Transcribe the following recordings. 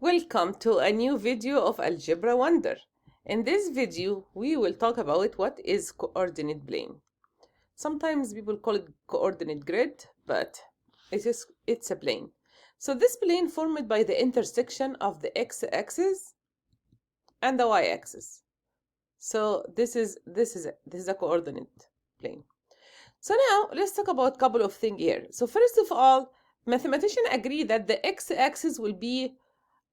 Welcome to a new video of Algebra Wonder. In this video, we will talk about what is coordinate plane. Sometimes people call it coordinate grid, but it's a plane. So this plane formed by the intersection of the x-axis and the y-axis. So this is a coordinate plane. So now let's talk about a couple of things here. So first of all, mathematicians agree that the x-axis will be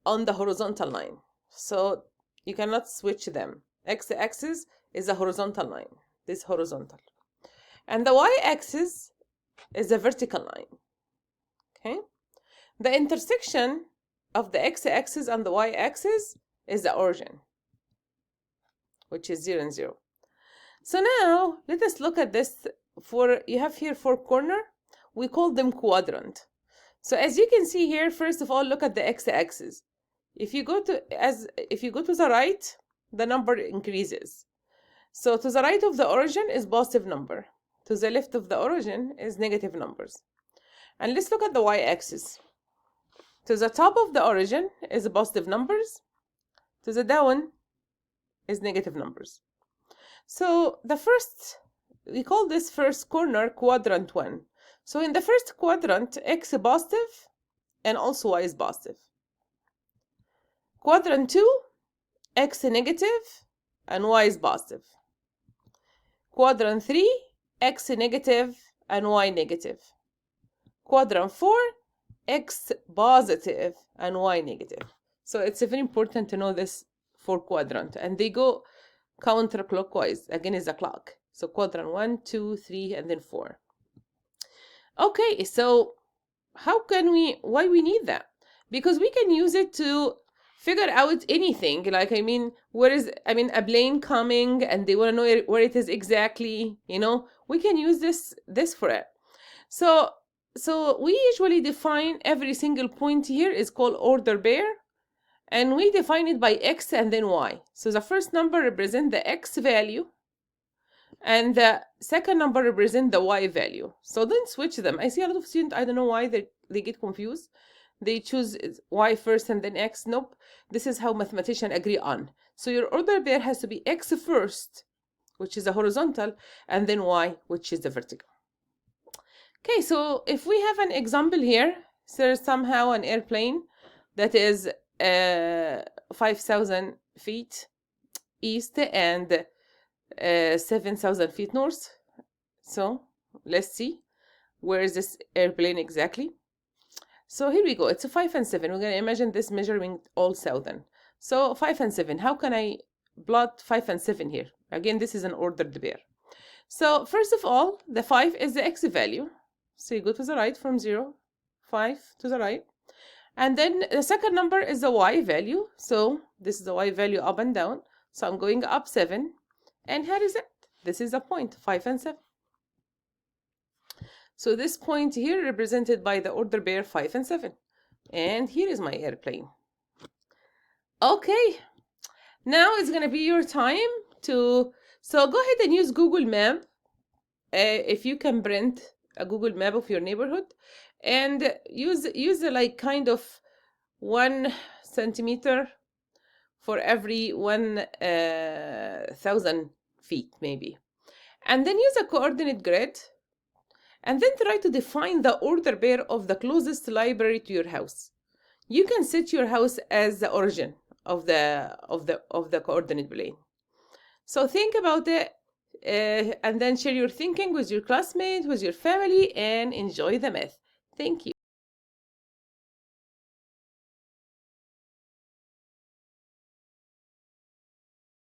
on the horizontal line. So you cannot switch them. X-axis is a horizontal line. This horizontal. And the y-axis is a vertical line. Okay? The intersection of the x-axis and the y-axis is the origin, which is 0 and 0. So now let us look at this. You have here 4 corners. We call them quadrant. So as you can see here, first of all, look at the x-axis. If you go to the right, the number increases. So to the right of the origin is positive number. To the left of the origin is negative numbers. And let's look at the y-axis. To the top of the origin is positive numbers. To the down is negative numbers. So we call this first corner quadrant 1. So in the first quadrant, x is positive and also y is positive. Quadrant 2, x negative and y is positive. Quadrant 3, x negative and y negative. Quadrant 4, x positive and y negative. So it's very important to know this for quadrant. And they go counterclockwise. Again, is a clock. So quadrant 1, 2, 3, and then 4. Okay, so why we need that? Because we can use it to figure out anything. Like, a plane coming and they want to know where it is exactly, we can use this for it. So we usually define every single point here is called order pair, and we define it by x and then y. So the first number represents the x value, and the second number represents the y value. So don't switch them. I see a lot of students, I don't know why they get confused. They choose y first and then x. Nope. This is how mathematicians agree on. So your order pair has to be x first, which is a horizontal, and then y, which is the vertical. Okay, so if we have an example here, there's somehow an airplane that is 5,000 feet east and 7,000 feet north. So let's see, where is this airplane exactly? So here we go. It's a 5 and 7. We're going to imagine this measuring all southern. So 5 and 7. How can I plot 5 and 7 here? Again, this is an ordered pair. So first of all, the 5 is the x value. So you go to the right from 0, 5 to the right. And then the second number is the y value. So this is the y value up and down. So I'm going up 7. And here is it. This is a point, 5 and 7. So this point here represented by the order pair 5 and 7. And here is my airplane. Okay, now it's going to be your time to... So go ahead and use Google Map. If you can print a Google Map of your neighborhood. And use like kind of 1 centimeter for every 1,000 feet maybe. And then use a coordinate grid. And then try to define the order pair of the closest library to your house. You can set your house as the origin of the coordinate plane. So think about it, and then share your thinking with your classmates, with your family, and enjoy the math. Thank you.